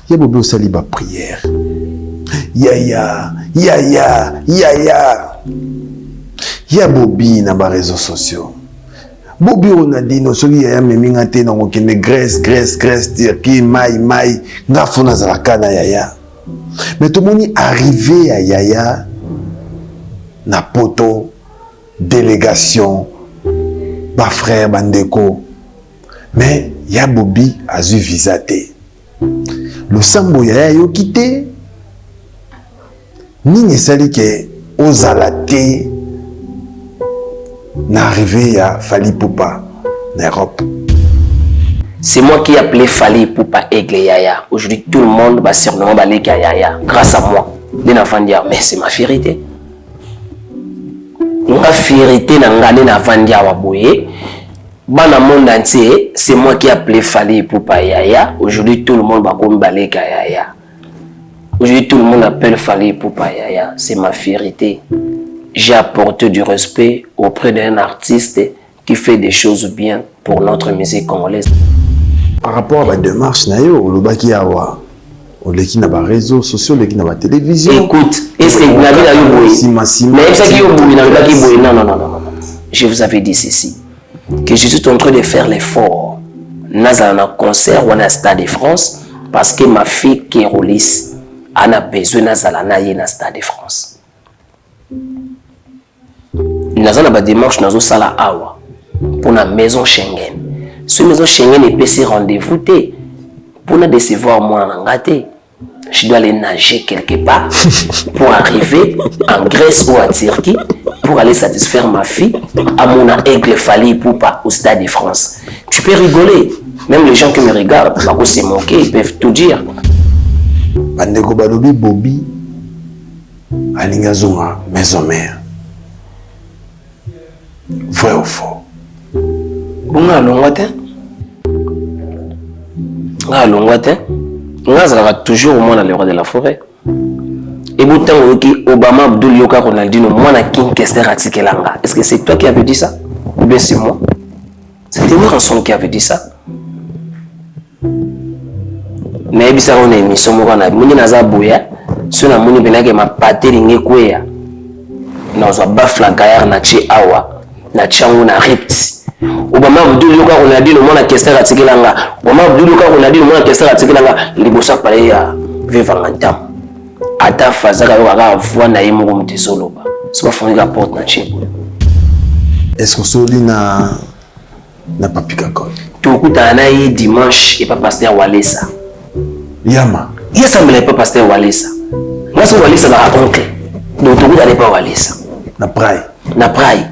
ya bobi osali ba prière. Yaya. Ya bobi na ba réseaux sociaux. Bobi on a dit no soki yaya meminga te na ngokende Grèce, Turquie, mai, nga fona zalaka na yaya. Mais tout le monde est arrivé à yaya na poto délégation ba frère bandeko. Mais ya bobi azu visa te. Le sambo yaya yo quitté. Nini sali ke ozalate n'arrivé à Fally Ipupa en Europe. C'est moi qui ai appelé Fally Ipupa Aigle Yaya. Aujourd'hui, tout le monde va surnommer Baleka Yaya. Grâce à moi. Les enfants disent, mais c'est ma fierté. Ma fierté n'a pas de Vandia Waboye. Dans le monde entier, c'est moi qui ai appelé Fally Ipupa Yaya. Aujourd'hui, tout le monde va comme Baleka Yaya. Aujourd'hui, tout le monde appelle Fally Ipupa Yaya. C'est ma fierté. J'ai apporté du respect auprès d'un artiste qui fait des choses bien pour notre musique congolaise. Par rapport à la démarche, le baki awa, qui n'a pas réseaux sociaux, qui n'a pas télévision. Écoute, est-ce que vous avez non. Je vous avais dit ceci, que je suis en train de faire l'effort. Nous avons un concert ou un stade de France parce que ma fille qui est Rolis a besoin de stade de France. Nous avons une démarche dans la awa pour la maison Schengen. Cette maison Schengen est passé rendez-vous pour nous décevoir moi en gâté. Je dois aller nager quelque part pour arriver en Grèce ou en Turquie pour aller satisfaire ma fille à mon aigle Fally Ipupa au Stade de France. Tu peux rigoler. Même les gens qui me regardent, là se moquer, ils peuvent tout dire. Bandeko balobi Bobi alingazonga maison mère. Vrai ou faux? On a longate. On a toujours au moins dans le roi de la forêt. Et pourtant, Obama Abdul Yoka Ronaldinho, moi, na King Kester Atikelanga. Est-ce que c'est toi qui avais dit ça? Ou bien c'est moi? C'était une rançon qui avait dit ça. Mais il y a une émission, il y a une émission, si on a une émission, ma pâté ringue kouya. Nous avons bafla gaillard na chi awa, na changu na repti. Obama Abdul Yoka Ronaldinho, moi, na Kester Atikelanga. Obama Abdul Yoka Ronaldinho, moi, na Kester Atikelanga. Il y a parlé à Vivangantam. Ata fazaka waka voix na yemo comme te solo ba. C'est pas fondé la porte na chebo. Est-ce que soli na papi kakol? Tout coup ta na yi dimanche et pas pasteur Walesa. Yama. Il semble pas pasteur Walesa. Moi c'est Walesa la oncle. Donc tout coup ta n'est pas Walesa. Na prai. Na prai.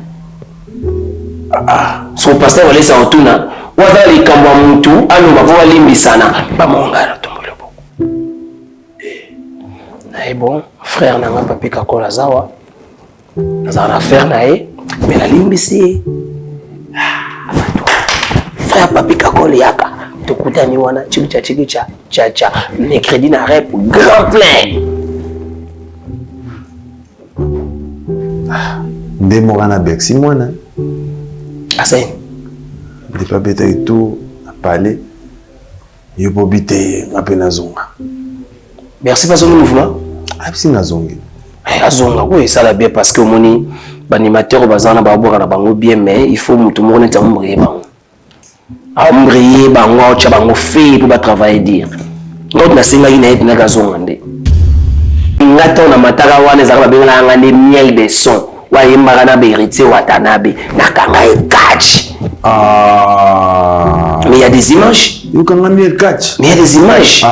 Son pasteur Walesa otuna. Waza li kambwa mtu alo ba kwa limbi sana. Ba mongala tombolo. Et bon, frère n'a pas pu kakola zawa. Nazara faire nae, mais la limbisi. Frère papi kakola yaka. Tokutani wana chikicha cha mercredi na rep grand plein. Ndemo kana bexi mwana. Asen. De pas beta et tout à parler. Yo bobité ngapena zonga. Merci pas son mouvement. Si nazongi. Azonga oui, ça la bien parce que moni animateur bazana ba boka na bango bien mais il faut mutu mona ta mbrier bango. Ambrier bango cha bango fait pour ba travailler dire. Ngot na singa ina ina gazonga nde. Ngata na mataka wana za ba benga ngane miel de son. Wa yimba na be héritier watanabe na kanga ekachi. Mais il y a des images. Yo kanga miel catch. Mais il y a des images.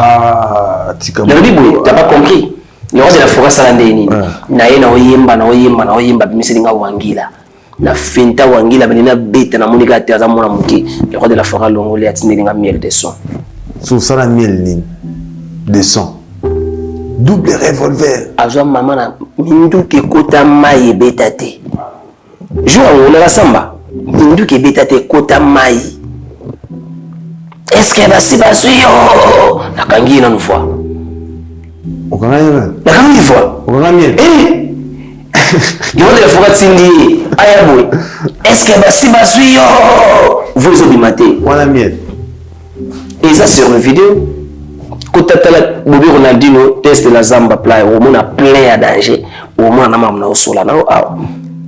Tika. T'as pas compris? Le roi de la forêt salandeni. Na oyimba bimiselinga wangila. Na finta wangila benina bête na monika te azamona muki. Le roi de la forêt longole atinelinga miel de son. Sous ça la miel ni de son. Double revolver. Azwa mama na mindu ke kota mai betate. Jour on la samba. Mindu ke betate kota mai. Est-ce que basi basuyo? Nakangina une fois. Nakangina une fois. Eh. Il va de la forêt tindi. Ayaboy. Est-ce que basi basuyo? Vous avez maté. Voilà miel. Et ça sur une vidéo. Kotatala Bobby Ronaldinho test la zamba play au moins plein à danger au moins na mamna au sola na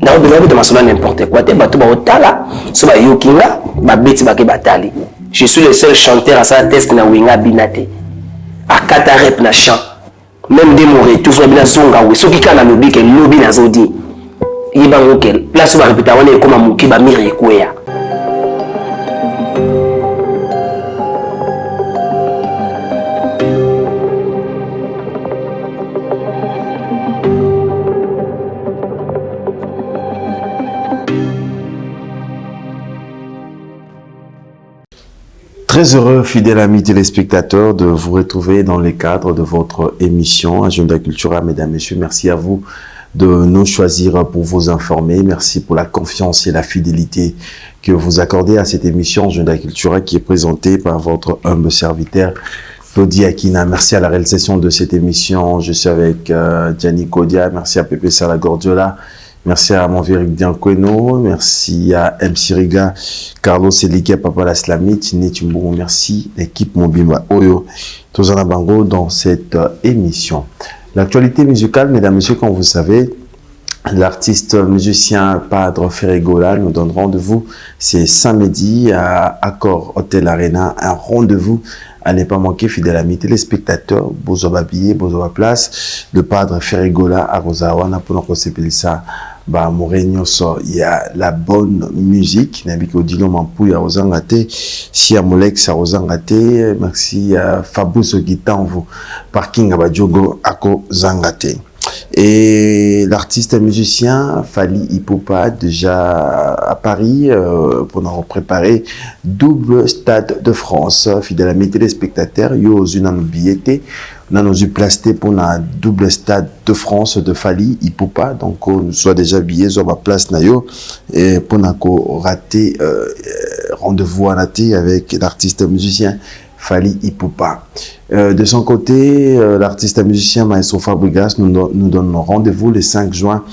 na besoin de masolo n'importe quoi te bato ba otala so ba yokinga ba beti ba ke batali. Je suis le seul chanteur à ça test na winga binate à kata rep na chant même des moré tout so bina songa we so kika na lobi ke lobi na zodi yiba ngokel place ba répéta wana comme muki ba mire kwea. Très heureux, fidèles amis téléspectateurs, de vous retrouver dans le cadre de votre émission Agenda Cultura. Mesdames, Messieurs, merci à vous de nous choisir pour vous informer. Merci pour la confiance et la fidélité que vous accordez à cette émission Agenda Cultura qui est présentée par votre humble serviteur Claudie Akina. Merci à la réalisation de cette émission. Je suis avec Gianni Kodia. Merci à Pepe Salagordiola. Merci à mon Véridian Kweno, merci à MC Riga, Carlos Elike, Papa la Slamit, Netumbo, merci l'équipe Mobimba Oyo, Tozana Bango dans cette émission. L'actualité musicale, mesdames, messieurs, comme vous savez, l'artiste musicien Padre Ferregola nous donne rendez-vous, c'est samedi à Accor Hotel Arena, un rendez-vous à ne pas manquer, fidèle amis téléspectateurs, Bozoba Billet, Bozoba Place, le Padre Ferregola à Rosawana pour nous conseiller ça. Bah, Morenioso, il y a la bonne musique. Nabiko Dilo Mampouya Rosangate, Sia Molex à Rosangate, merci à Fabrice Guitan, vous, parking à Badjogo Ako Zangate. Et l'artiste musicien Fally Ipupa, déjà à Paris, pour nous préparer double Stade de France. Fidèle amis téléspectateurs, yo une billetté. Nous avons placé pour un double Stade de France de Fally Ipupa. Donc, nous soit déjà billets sur ma place nayo et pour nous rater rendez-vous à rater avec l'artiste musicien Fally Ipupa. De son côté, l'artiste musicien Maestro Fabregas nous donne rendez-vous le 5 juin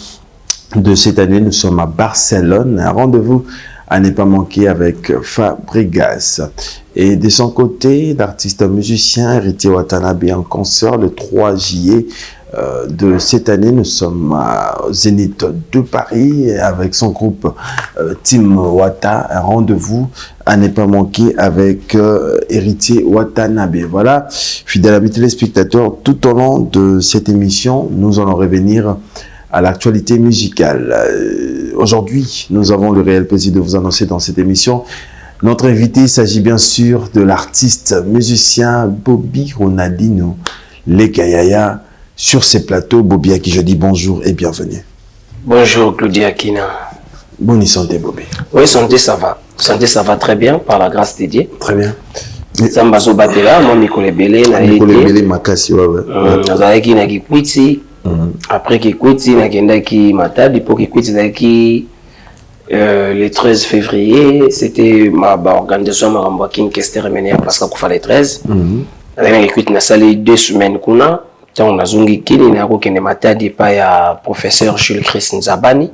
de cette année. Nous sommes à Barcelone. Un rendez-vous à ne pas manquer avec Fabregas. Et de son côté, l'artiste musicien Héritier Watanabe en concert le 3 juillet de cette année. Nous sommes au Zénith de Paris avec son groupe Team Wata. Un rendez-vous à ne pas manquer avec Héritier Watanabe. Voilà, fidèles amis téléspectateurs, tout au long de cette émission, nous allons revenir à l'actualité musicale. Aujourd'hui, nous avons le réel plaisir de vous annoncer dans cette émission. Notre invité, il s'agit bien sûr de l'artiste musicien Bobby Ronaldinho Lekayaya. Sur ces plateaux, Bobby à qui je dis bonjour et bienvenue. Bonjour Claudie Akina. Bonne santé Bobby. Oui, santé ça va. Santé ça va très bien par la grâce de Dieu. Très bien. Zambazo Batela, moi Mikole Belé, Mikole Belé Makasi, ouais. Nazareki na Kikwiti. Après Kikwiti, Nakendaki Matadi, pour Kikwiti, Naki. Le 13 février, c'était ma organisation Maramba King Kester Menea parce qu'il fallait 13. Avec na salé 2 semaines kuna, on a zungi kini na ko kene matadi pa ya professeur Jules Chris Nzabani.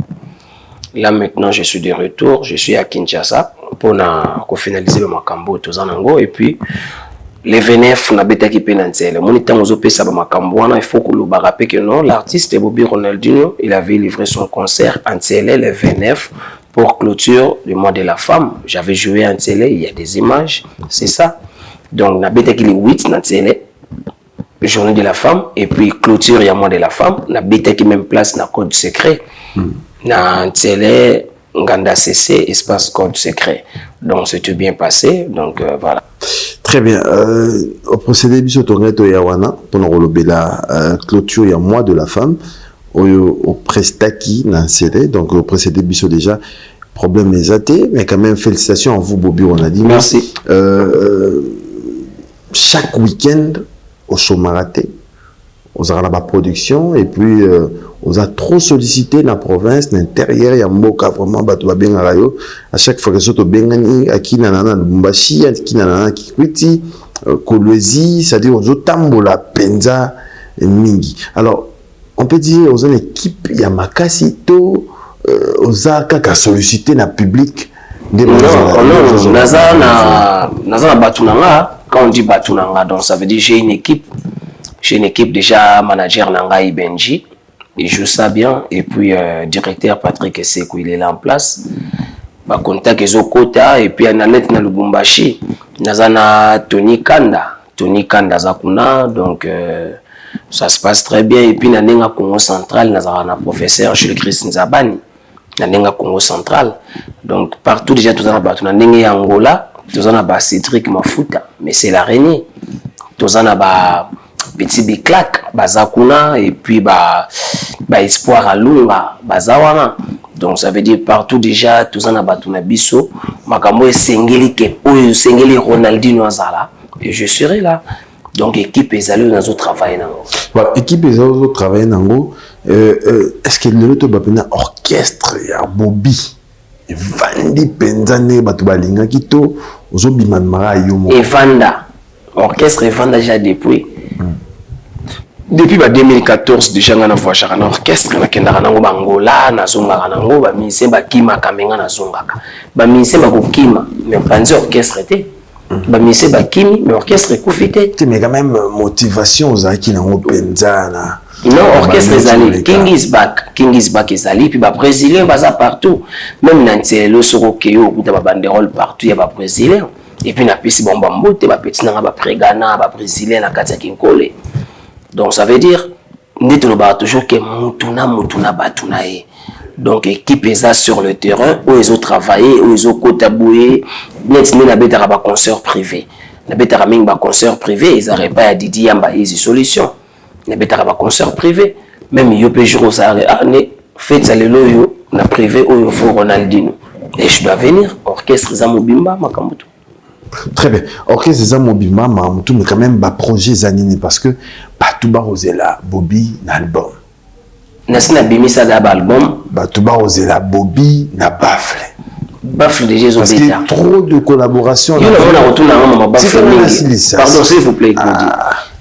Là maintenant je suis de retour, je suis à Kinshasa pour na ko finaliser le makambo tozanango et puis les VNF na beta ki penantele. Mon temps ozo pesa ba makambo wana il faut que le barape que non, l'artiste Bobby Ronaldinho, il avait livré son concert en télé le 29 pour clôture du mois de la femme. J'avais joué en télé, il y a des images, c'est ça. Donc, na bête qui est 8 na télé, journée de la femme, et puis clôture, il y a mois de la femme. Na bête qui même place na code secret. Na télé, Nganda CC, espace code secret. Donc, c'était bien passé. Donc, voilà. Très bien. Au procédé du Sotongeto Yawana, pour nous la clôture, il y a mois de la femme. Au prestaki na CD, donc au précédé biso déjà problème les athées, mais quand même félicitations à vous Bobby Ronaldinho. Merci. Chaque week-end au Chomaraté, aux arabes production et puis aux a trop sollicité dans la province, l'intérieur, il y a Mboka vraiment bateau bien rayo. À chaque fois que soto bengani aki nanana Lubumbashi, aki nanana Kikwiti, Kolwezi, c'est-à-dire aux otambola penza mingi. Alors on peut dire aux équipes il y a makasi to aux a kaka sollicité na public non naza na batunanga Quand on dit Batunanga, donc ça veut dire j'ai une équipe déjà, manager Nangai Benji, il joue ça bien, et puis directeur Patrick Sekou, il est là en place. Bah, contact les Okota, et puis Annette na Lubumbashi, Nazana Tony Kanda Zakuna, donc ça se passe très bien. Et puis Nanenga Congo Central, Nazana professeur Jules Christ Nzabani, Nanenga Congo Central, donc partout déjà tous en bas, Nanenga Angola, tous en bas Cédric Mafuta, mais c'est l'araignée, tous en bas Petit Biclac, Bazakuna, et puis Espoir Alunga, Bazawana. Donc ça veut dire partout déjà, tous en abatuna biso, Makambo Sengeli Kepo, Sengeli Ronaldinho Azala, et je serai là. Donc équipe Ezali dans autre travail. Équipe Ezali dans autre travail. Est-ce que le autre bapena orchestre ya Bobby Vandi Penzane Batubalinga Kito, Ozobiman Mara Yomo. Evanda, orchestre Evanda déjà depuis. Depuis 2014 déjà ngana voyage na orchestre na kenda na Angola na zonga na ngo ba mise ba kima kamenga na zonga ba mise ba kokima mais panzi orchestre était ba mise ba kimi mais orchestre ekufite mais quand même motivation zaki na ngo penzana non orchestre ezali King is back ezali puis ba brésilien baza partout même na ntelo soko keyo kuta ba banderole partout ya ba brésilien et puis na pisi bomba mbote ba petit na ba prégana ba brésilien na kati ya Kinkole. Donc ça veut dire, nous devons toujours que Mutuna Batunae. Donc équipe est sur le terrain, où ils ont travaillé, où ils ont cotaboué, nous avons un concert privé. Nous avons un concert privé, ils n'arrivent pas à Didi Yamba Easy Solution. Nous avons un concert privé. Même il y a des jours où ça arrive, faites ça le loyo, na privé, où il faut Ronaldinho. Et je dois venir, orchestre Zamobimba, Makamutu. Très bien. Orchestre Zamobimba, Makamutu, mais quand même, projet Zanini, parce que Batouba Rosela, Bobby, n'album. Nasina Bimisa d'album. Batouba Rosela, Bobby, n'a Bafle. Bafle déjà, ils ont parce qu'il y a trop de collaboration. Il y a un retour dans un Bafle. Pardon, s'il vous plaît, Claudie.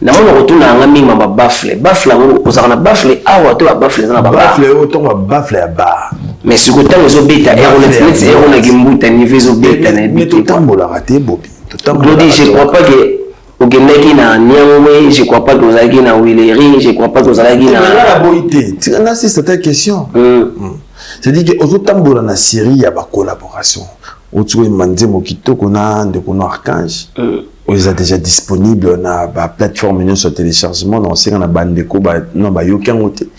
Il y a un retour dans un Bafle. Bafle, vous avez un Bafle, ah, vous avez un Bafle. Bafle, autant un Bafle à bas. Mais ce que tu as, vous avez un Gimbuta, niveau Beta. Mais tout le temps, vous l'avez raté, Bobby. Claudie, je ne crois pas que. Je ne crois pas que vous avez na Willery, je ne crois pas que vous avez na la boïté. C'est cette question. C'est-à-dire que aux autres dans la Syrie, il y a une collaboration. Autour de Mandé Mokito, qu'on a de Archange. Ils sont déjà disponibles na la plateforme sur téléchargement. On sait qu'on a Bandeko, non, bah yokan côté,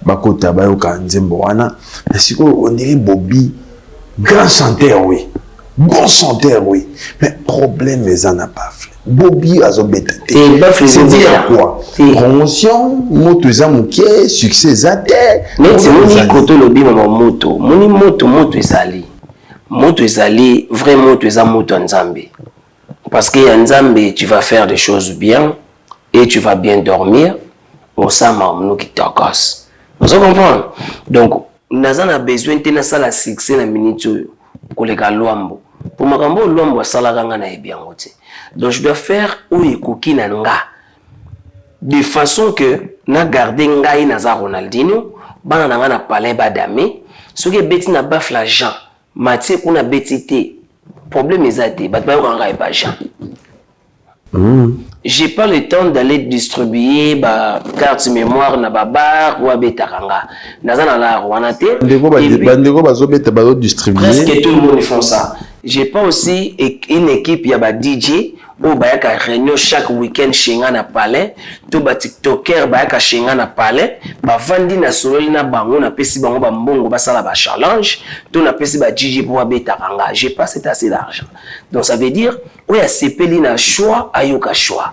bakota, bayoka Nzemboana. Mais si on dirait Bobby, grand chanteur, oui, bon chanteur, oui, mais problème les en a pas fait. Bobby a zobeta. C'est dire quoi? Promotion, moto ezamouké, succès ezate. Mais c'est mon côté lobby maman moto. Moni moto ezali. Moto ezali, vrai moto ezamoto Nzambe. Parce que Nzambe, tu vas faire des choses bien et tu vas bien dormir. Au sama nous qui t'acasse. Vous comprenez? Donc, nazana besoin de na sala succès na minute pour les gars loambo. Pour makambo loambo sala ganga na bien ngote. Donc je dois faire où il coquine nga de façon que na garder ngai naza Ronaldinho bana nanga na palais badame ce que beti na bafle Jean Mathieu pour na betité problème ezate bat ba nga e pas Jean. J'ai pas le temps d'aller distribuer ba carte mémoire na babar ou abetaranga naza na la wanate bandeko bazobeta bazo distribuer presque tout le monde font ça. J'ai pas aussi une équipe ya ba DJ ou ba yaka réunion chaque week-end chez nga na palais to ba tiktoker ba yaka chez nga na palais ba vandi na sololi na bango na pesi bango ba mbongo ba sala ba challenge to na pesi ba DJ pour abeta kanga. J'ai pas assez d'argent. Donc ça veut dire ou ya sepeli na choix ayoka choix.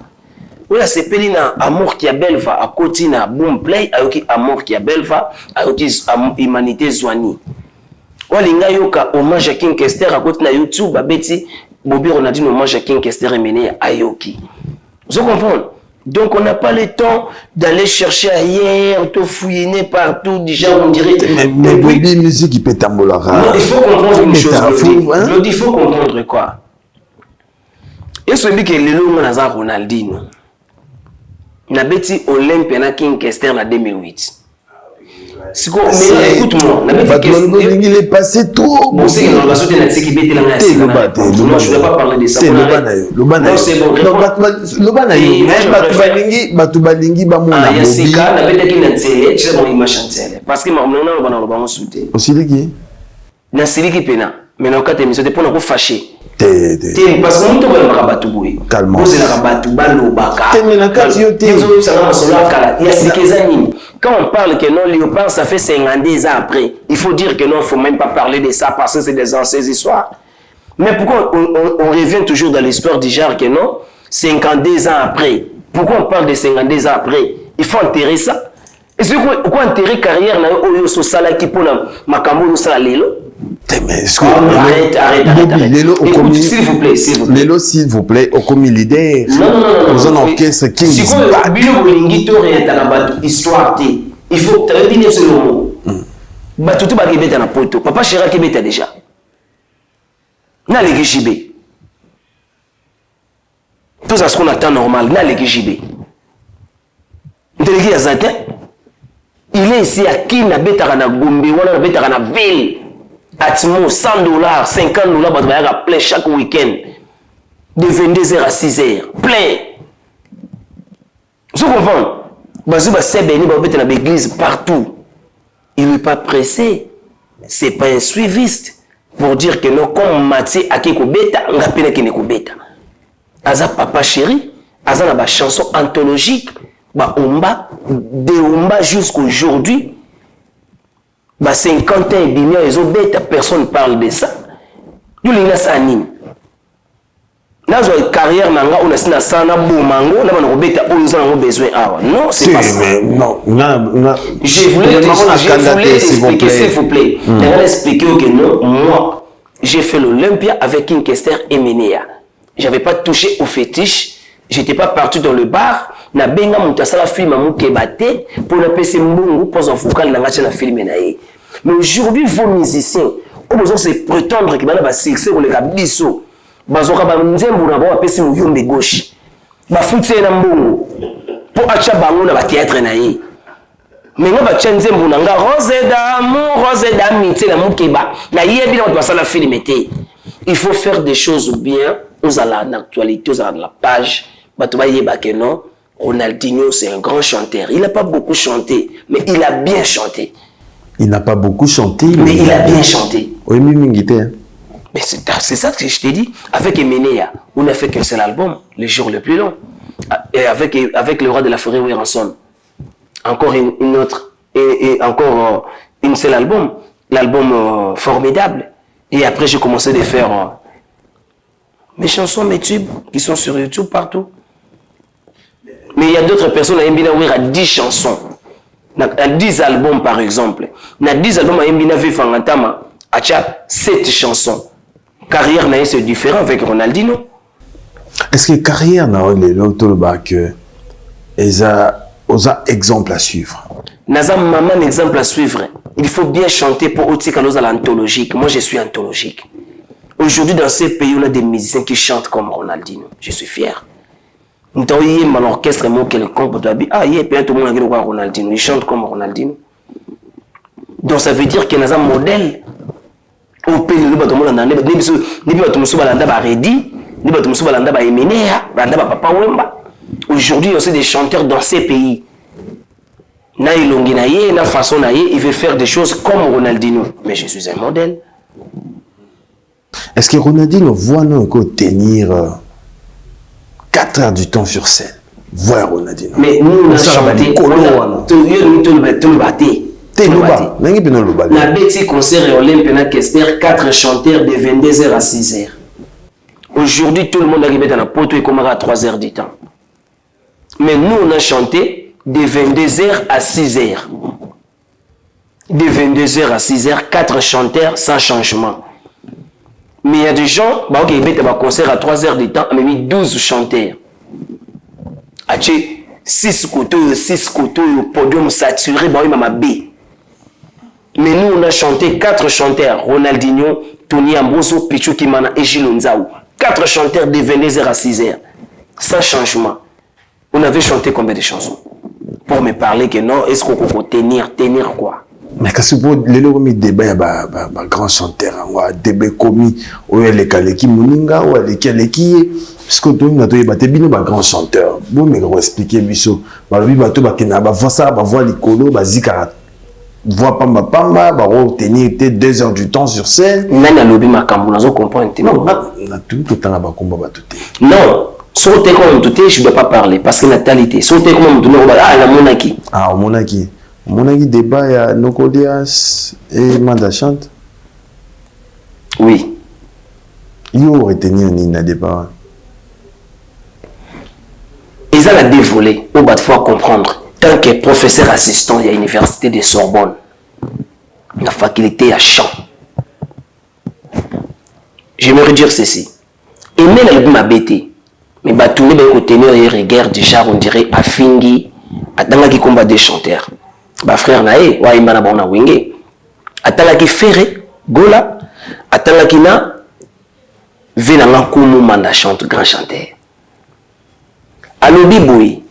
Ou ya sepeli na amour qui a belva à côté na boom play ayoki amour qui a belva ayoki humanité zwani. Walinga yoka hommage à King Kester à côté na YouTube babeti Bobby Ronaldinho hommage à King Kester et mené à Ayoki. Vous comprenez? Donc on n'a pas le temps d'aller chercher ailleurs, tout fouiner partout, déjà on dirait. Mais Bobby musique qui peut tambolara. Non, il faut comprendre une chose. Il faut comprendre quoi? Et celui qui est le long de Ronaldinho. Na beti Olympia na King Kester en 2008. Mais écoute-moi, il est passé trop. Bon, c'est que dans le bateau, tu as dit qu'il était là. Non, je ne vais pas parler de ça. Non, c'est bon. Le banaï. Batubalingi, bamona. Il y a ces cas, on a peut-être qu'il y a une télé, tu sais, bon, il m'a chanté. Parce que maintenant, on va sauter. Aussi, les qui? Na sili qui pena. Mais dans le cas de l'émission, pour nous fâcher. Parce que nous avons un rabatou. Calme. Nous avons un rabatou, balo, baka. Quand on parle que non, Léopard, ça fait 52 ans après. Il faut dire que non, il ne faut même pas parler de ça parce que c'est des anciennes histoires. Mais pourquoi on revient toujours dans l'histoire du genre que non, 52 ans après. Pourquoi on parle de 52 ans après? Il faut enterrer ça. Et c'est pourquoi enterrer carrière na oyo so sala ki pona makambo so sala lelo? Mais arrête. Écoute, s'il vous plaît. Lelo, s'il vous plaît, au commis leader. Non. Dans un orchestre qui est bad. Histoire. Il faut te redire ce mot. Batutu ba kibeta na poto. Papa Chéra kibeta déjà. Na leki jibé. Tout ça ce qu'on attend normal. Na leki jibé. Nteleki ya zate. Il est ici à qui na beta na Gombe wala na beta na ville. Atimo $100, $50, bah tu vas plein chaque week-end. De 22h à 6h. Plein. Vous comprenez? Bah c'est béni, bah beta na l'église partout. Il n'est pas pressé. C'est pas un suiviste pour dire que non comme Mathieu a qui beta, on a peine qui ne beta. Aza papa chéri, aza na ba chanson anthologique. Bah omba de omba jusqu'aujourd'hui. Bah 50 ans et demi, personne ne parle de ça. Nous les ça anime. Dans une carrière nanga on a sina sana bomango na bana robeta oyo za ngo besoin awa. Non, c'est pas ça. Non, je voulais expliquer s'il vous plaît. Je vais expliquer que non, moi j'ai fait l'Olympia avec une Kester Emenea. J'avais pas touché au fétiche, j'étais pas parti dans le bar. Na benga mutasala film amukebate pour le PC mbungu pour en focal na ngacha na film naé. Mais aujourd'hui vos musiciens ont besoin de se prétendre que bana ba succès pour le kabiso. Bazoka ba nzembu na ba PC mu yombe gauche. Ba futse na mbungu pour acha bango na ba théâtre naé. Mais nga ba nzembu na nga rose d'amitié na mukeba. Na yebi na ba sala film été. Il faut faire des choses bien, aux à l'actualité, aux à la page. Ba to ba yeba que non. Ronaldinho, c'est un grand chanteur. Il n'a pas beaucoup chanté, mais il a bien chanté. Il n'a pas beaucoup chanté, mais il a bien chanté. Oui, mais c'est ça que je t'ai dit. Avec Emenea, on n'a fait qu'un seul album, Le Jour le plus long. Et avec Le Roi de la Forêt, Ransom. Encore une autre, et encore une seul album. L'album Formidable. Et après, j'ai commencé à faire mes chansons, mes tubes, qui sont sur YouTube partout. Mais il y a d'autres personnes qui ont 10 chansons, 10 albums par exemple. Dans 10 albums, il y a 7 chansons. Carrière c'est différent avec Ronaldinho. Est-ce que carrière n'a un exemple à suivre? N'a un exemple à suivre. Il faut bien chanter pour l'anthologique. Moi, je suis anthologique. Aujourd'hui, dans ces pays, on a des musiciens qui chantent comme Ronaldinho. Je suis fier. L'orchestre est quelconque pour tout le monde Ronaldinho. Il chante comme Ronaldinho. Donc ça veut dire qu'il y a un modèle. Au pays de aujourd'hui, il y a aussi des chanteurs dans ces pays. Il veut faire des choses comme Ronaldinho. Mais je suis un modèle. Est-ce que Ronaldinho voit nous tenir 4 heures du temps sur scène? Voir Ronaldinho. Mais nous, on a chanté. La bêtise concert Olympia Kester, 4 chanteurs de 22h à 6h. Aujourd'hui, tout le monde arrive dans la poteau et commence à 3h du temps. Mais nous, on a chanté de 22h à 6h. De 22h à 6h, 4 chanteurs sans changement. Mais il y a des gens qui ont un concert à 3h du temps, mais 12 chanteurs. 6 côtés, podium saturé, mais nous, on a chanté 4 chanteurs. Ronaldinho, Tony Amboso, Pichu Kimana et Gilles Nzaou. 4 chanteurs de 22h à 6h. Sans changement. On avait chanté combien de chansons? Pour me parler que non, est-ce qu'on peut tenir quoi? Mais quand c'est pour les lots mis débat il y a grand chanteur on débat commis ou les kaleki muninga ou les kaleki parce que tout notre débat bino ba grand chanteur bon mais on expliquer biso ba lobi bato ba kena ba voix ça ba voix likolo ba zika voix pamba pamba ba tenir 2 heures du temps sur scène nani alobi makambo nazo comprendre non na tout temps ba komba ba tout non sauter comme tout je dois pas parler parce que natalité sauter comme tout ah la monaki mon avis débat il y a Nokodias et Manda chante. Oui. Il faut retenir un débat. Ils ont dévolé, on va devoir comprendre. Tant que professeur assistant, il y a l'université de Sorbonne, la faculté à chant. J'aimerais dire ceci. Aimer l'album a bêté, mais Batouni va retenir une guerre déjà, on dirait, à Fingi, à Dangaki combat des chanteurs. Ba frère nae wa imana ba ona wenge atalaki Ferré Gola atalaki na vena ngakumu manda chante grand chanteur alobi boy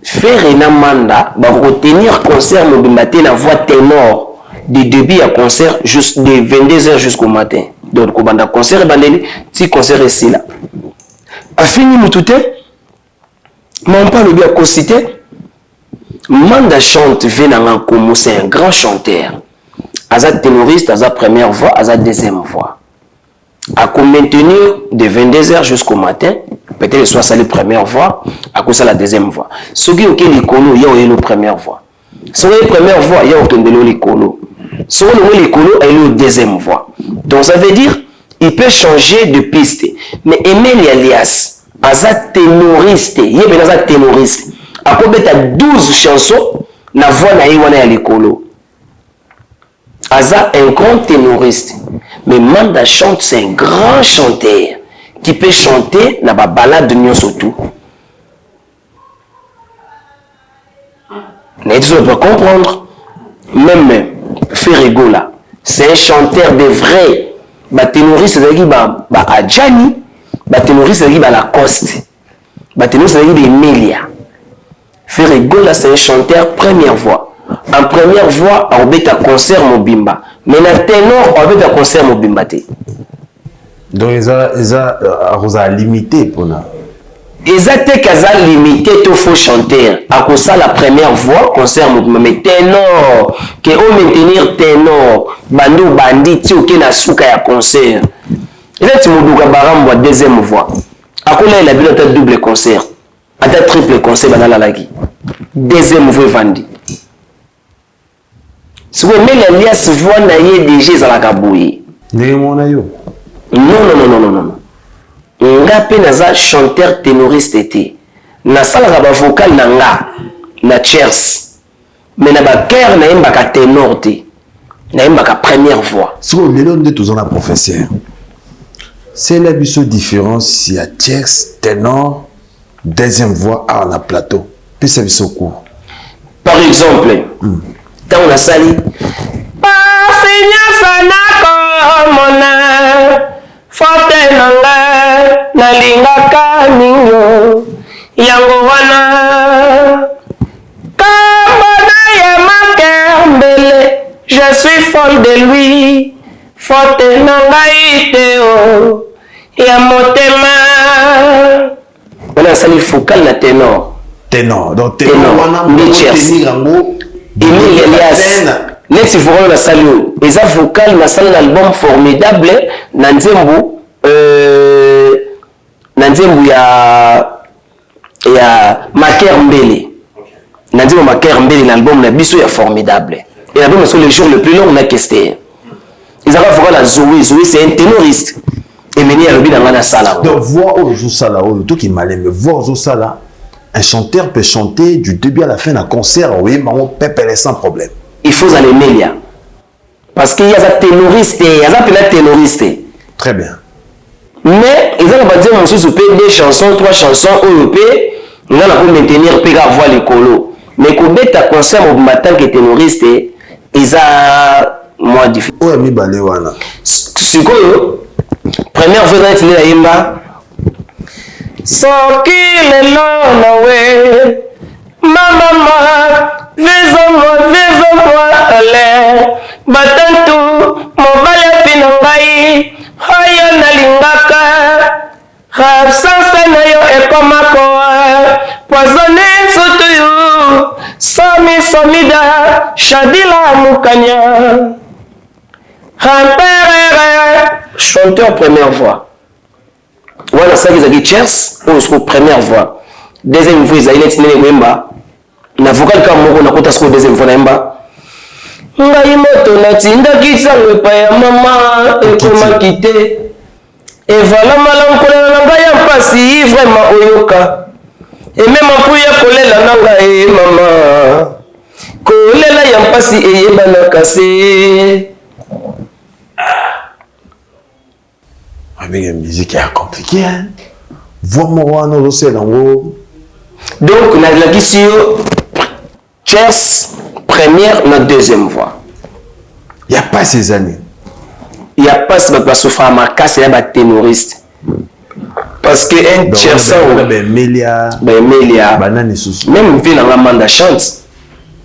Ferré na manda ba retenir concert mobimba te na voix ténor de début à concert juste de 22h jusqu'au matin donc ko banda concert bandeli ti concert ici là a fini mutute mon pas le bien concité Manda chante Venanga Koumou, c'est un grand chanteur. Aza ténoriste, Aza première voix, Aza deuxième voix. À maintenir de 22h jusqu'au matin, peut-être soit ça la première voix, à cause de la deuxième voix. Ce qui est ok, l'icône, il y a la première voix. Ce qui est la première voix, il y a aucun de l'icône. Ce qui est l'icône, il y a la deuxième voix. Donc ça veut dire, il peut changer de piste. Mais Emile Alias, Aza ténoriste, il y a Aza ténoriste. À quoi bête 12 chansons, na voix na iwana ya likolo. Aza un grand ténoriste. Mais Manda chante, c'est un grand chanteur qui peut chanter na ba balade nyonso tout. Mais tu dois comprendre. Même Ferré Gola, c'est un chanteur de vrai. Ba ténoriste c'est qui ba Adjani, ba ténoriste c'est qui ba Lacoste. Ba ténoriste c'est qui Emilia. Ferré Gola, c'est un chanteur première voix. En première voix, on bet à concert Mobimba. Mais dans ténor, on bet à concert Mobimba. Donc, ils ont limité pour nous. Ils ont limité tout faux chanteur. À cause ça, la première voix, concert Mobimba. Mais ténor, que on maintenir ténor, bandou bandit, tu ok na souka ya concert. Ils ont dit que deuxième voix. À cause là, il a vu un double concert. À ta triple concert dans la lagi. Deuxième voix vendue. Si vous aimez l'alias voix naïe déjà dans la kabouye. Non. Nga pe naza chanteur ténoriste été. Na sala ka ba vocal na nga na chers. Mais na ba cœur na imba ka ténor te. Na imba ka première voix. Si vous voulez de tous en professeur. C'est la différence il y a chers ténor deuxième voix à la plateau. Puis c'est au cours. Par exemple, quand on a sali, je suis folle de lui, faute nangaïteo, ya motema. On a sali focal na ténor. Donc ténor, Emile Elias. Next vocal na sali. Eza vocal na sali l'album formidable na nzembo ya Maker Mbele. Na nzembo Maker Mbele l'album na biso ya formidable. Et l'album c'est le jour le plus long na Kester. Ils avaient vocal à Zoé. Zoé c'est un ténoriste. Et meni alobi dans la salle. Donc voix au sala tout qui malin mais voix au sala un chanteur peut chanter du début à la fin d'un concert oui mais on peut payer sans problème. Il faut aller Melia parce qu'il y a des ténoristes il y a des ténoristes. Très bien. Mais ils ont pas dire monsieur souper 2 chansons 3 chansons OEP on a pour maintenir puis avoir les colos mais qu'on bête à concert au matin que ténoriste ils a moins difficile. Ouais mi balé wana. C'est quoi première fois dans la yimba soki lelo nawe mama vizo Shadila Moukania. Chanteur première voix. Voilà ça qu'ils ont dit Chers, ou première voix. Deuxième voix, ils ont dit Wemba. Na vocal comme Moko, na kota sko deuxième voix, Wemba. Ngai moto na tinda kisango pa ya mama ekoma kite. Et voilà malankola na ngai ya mpasi vraiment oyoka. Et même apuya kolela na ngai mama. Kolela ya mpasi eyeba na kase. Avec la musique est compliquée, hein? Vois-moi, nous aussi, donc, la question, Chess, première, la deuxième voix. Il n'y a pas ces années. Il n'y a pas ce que souffrir à ma casse, il y a des ténoristes. Parce que un Chess, Mélia, même vu dans la manda chante,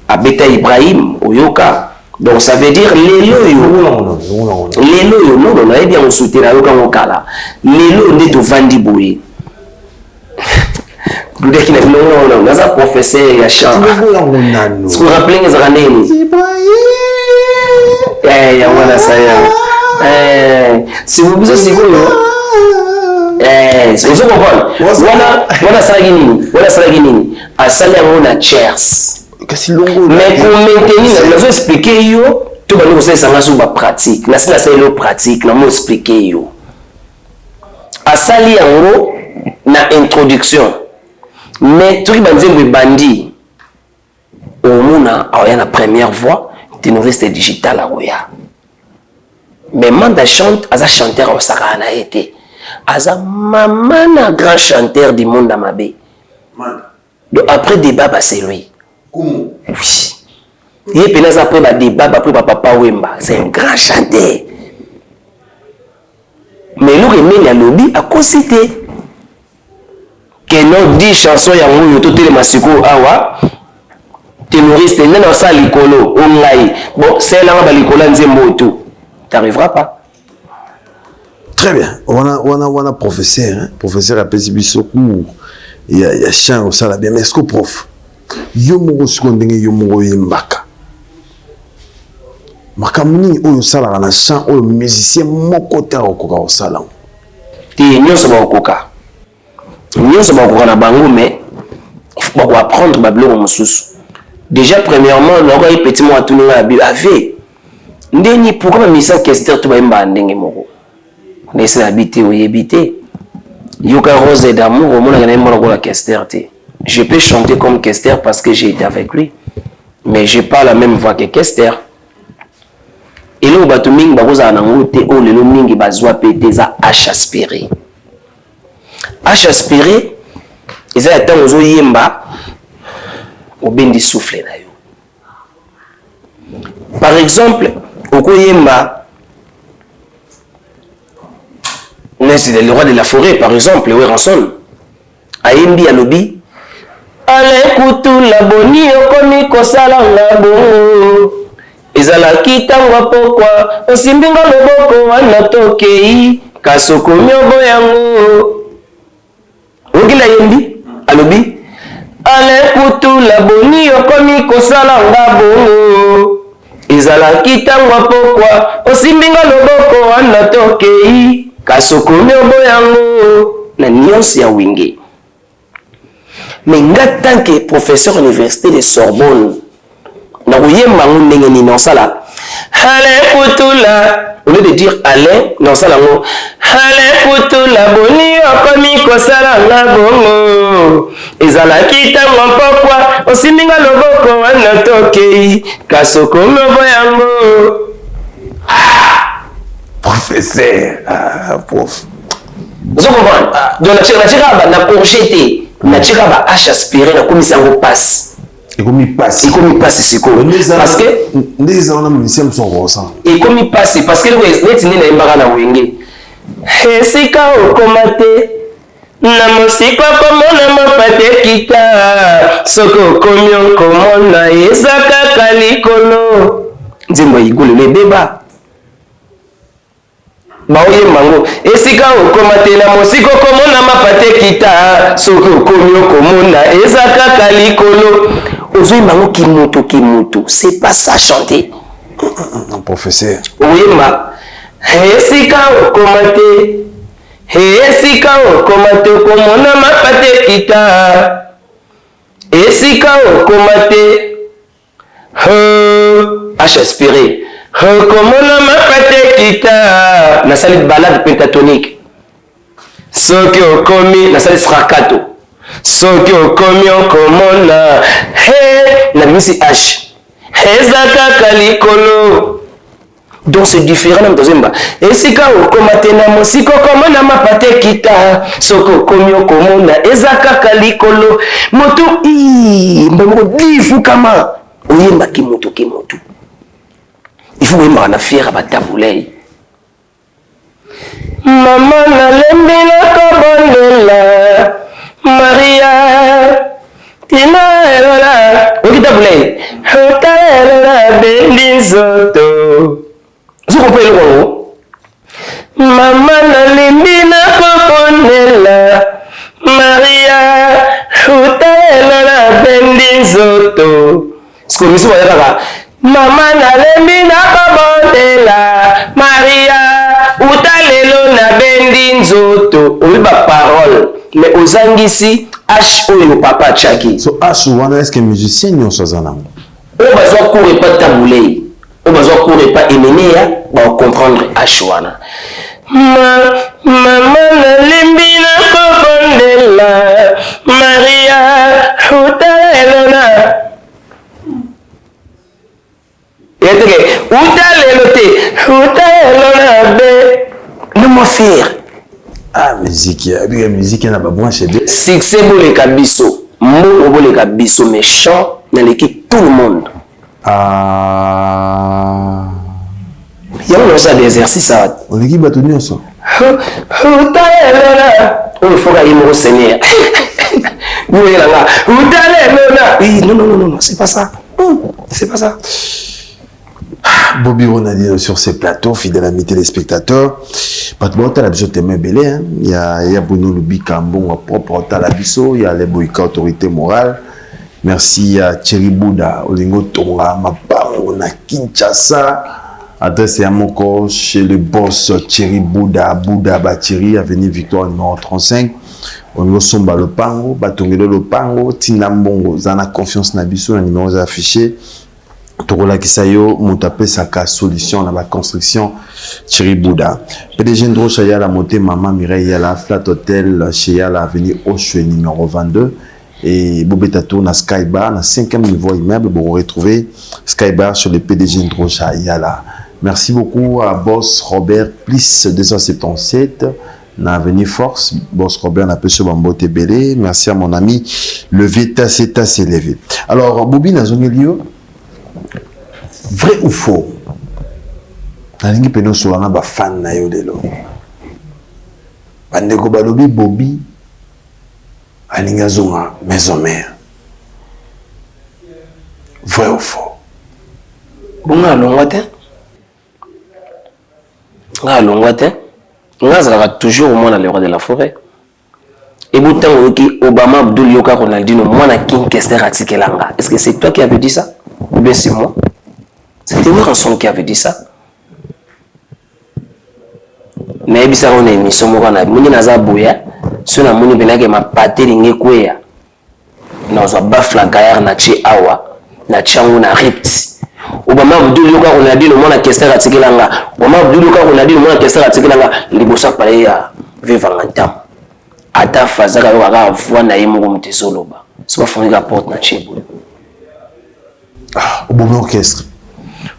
à Beta Ibrahim, Oyoka. Donc ça veut dire les loyaux, non, on a bien soutenu la loca mokala. Les loyaux n'est au Vandi Boué. Vous dites qu'il est non, on a un professeur il y a chant. Ce qu'on rappelle les années. Eh, voilà ça. Si vous vous c'est quoi? C'est vous comprendre. Voilà ça guinini. À salaire on a chairs. Mais pour maintenir, nous expliquer yo, tout le monde sait ça sur la pratique. Là c'est la pratique, nous expliquer yo. À sali en gros, na introduction. Mais tout le monde dit bandi. Au mona, il y a la première voix, ténoriste digital à Oya. Mais manda chante, asa chanteur au Sarana été. Asa maman grand chanteur du monde à Mabé. Donc après débat, c'est lui. Comment? Oui. Il est après le débat, après Papa Wemba. C'est un grand chanteur. Mais nous, il y a lobby à conciter. Que nous 10 chansons, il y a un peu de masiko awa. Ténoriste, il y a un ça l'icolo, online. Bon, c'est là, l'icolo, tu n'arriveras pas. Très bien. On a professeur, hein? Professeur a pété ce cours. Il y a chant au salon bien. Mais est-ce que prof? Yomo sekondenge yomo yembaka makamuni oyo sala na chant oyo musicien moko ta okoka osala ti nyonso ba okoka na bango mais il faut pas apprendre bablo mosusu déjà premièrement na ko petit mo atuni na bi ave ndeni pourquoi misa question to ba mba ndenge moko na ese habiter o yebiter yoka rose d'amour au monde na mba ko la question te. Je peux chanter comme Kester parce que j'ai été avec lui. Mais je n'ai pas la même voix que Kester. Et là, on va tout le monde H aspiré. H aspiré, ils ont été aux yemba au ben du souffle. Par exemple, au yemba, c'est le roi de la forêt, par exemple, le rançon. A Yembi à lobby. Ale kutu la boni okomi kosala ngabo ezalaki tangwa pokwa osimbinga loboko wana tokei kasoko nyobo yango okila Yembi alobi ale kutu la boni okomi kosala ngabo ezalaki tangwa pokwa osimbinga loboko wana tokei kasoko nyobo yango na nyonso ya winge. Mais en tant que professeur à l'université de Sorbonne, au lieu de dire Alain, non ça là non. Alain Kutula boni okomi kosala na bongo. Ezalaki tango pokwa osiminga loboko wana tokei kasoko lobo yango. Professeur, prof. Vous comprenez? Donc la projeté. Na tira ba H aspiré na komisa ngo passe. Et comme il passe. C'est quoi? Parce que les gens musiciens sont ressent. Et comme il passe parce que les ni na mbara na wenge. Esika okomate na mosika komona mapate kita soko komyo komona esaka kalikolo. Nzimbo igolo le débat. Baoye mango esika okomate na mosiko komona mapate kita soko komyo komona ezaka kalikolo ozoyemba kimutu, c'est pas ça chanter. Professeur. Oyemba esika okoma te, esika okoma te komona mapate kita, esika okoma te aspiré komona mapate kita, nasali balade pentatonique. Soki okomi nasali strakato, soki okomi okomona na misi h ezaka likolo. Donc c'est différent na tozemba esika okoma te na mosiko komona mapate kita, soki okomi okomona ezaka likolo. Moto mbongo difu kama oyemba kimutu. Il faut oyemba na fiera batabulei. Mama nalembi nakobondela Maria tina elola okitabulei otaelola bendi nzoto. Vous comprenez le Mama nalembi nakobondela Maria otaelola bendi nzoto. Ce que nous sommes là, Mama nalembi nakobondela Maria utalelo na bendi nzoto. Oyiba parole mais ozangisi h oyo papa chaki. So h wana est-ce que musicien nyonso aza nango oyo bazwa cours epa tabulei, oyo bazwa cours epa emeneya baocomprendre h wana. Mama nalembi nakobondela Maria utalelo na yeteke utalelo te utalelo na be. Ne me faire. Ah, musique na ba branche bien. Succès boleka biso, mo boleka biso méchant dans l'équipe tout le monde. Ah. Il y a aussi des exercices ça. On équipe bato nyonso. Utalelona. Oh, il faut gagner mon Seigneur. Non, c'est pas ça. C'est pas ça. Bobby Ronaldinho sur ces plateaux, fidèle ami téléspectateurs. Patron la biso témoin belé, il y a Bruno Lubi Kambon propre à la biso, il y a les Boyka autorité morale. Merci à Thierry Bouda, Olingo Tonga, Mapango na Kinshasa. Adresse à Moko chez le boss Thierry Bouda, Thierry, avenue Victoire numéro 35. Olingo Somba le Pango, Batongelo le Pango, Tinambongo, Zana confiance na biso, les numéros affichés. Torola Kisayo, Moutapé Saka, solution dans la construction, Thierry Bouda. PDG Ndrocha Yala, Moté, Maman Mireille Yala, Flat Hotel, chez Yala, avenue Oshwe, numéro 22. Et Bobetato, na Skybar, na 5e niveau immeuble, vous retrouvez Skybar sur le PDG Ndrocha Yala. Merci beaucoup à Boss Robert, plus 277, na avenue Force. Boss Robert, n'a pas sur Bambote Belé. Merci à mon ami, le Vita Seta s'est levé. Alors, Bobby, na zone lieu. Vrai ou faux? Nalingi peno solana ba fan na yo lelo. Bandeko balobi Bobby alinga zonga maison mère. Vrai ou faux? Bonga longwate. Nga longwate. Nga zala toujours au moins dans le roi de la forêt. Et boutan oki Obama Abdul Yoka Ronaldinho mwana King Kester Atikelanga. Est-ce que c'est toi qui avais dit ça? Ou bien c'est moi? C'était Ranson qui avait dit ça. Mais il y a une émission qui a dit que si on a dit que ma pâté est quoi, nous avons bafla gaillard na chi awa na changu na repti. Obama Abdul Yoka on a dit le monde a question atikelanga. Obama Abdul Yoka on a dit le monde a question atikelanga. Libosa pale ya vivangantam. Ata fazaka yo aga voix na yemo mutesoloba. C'est pas fondé la porte na chi. Ah, au bon orchestre.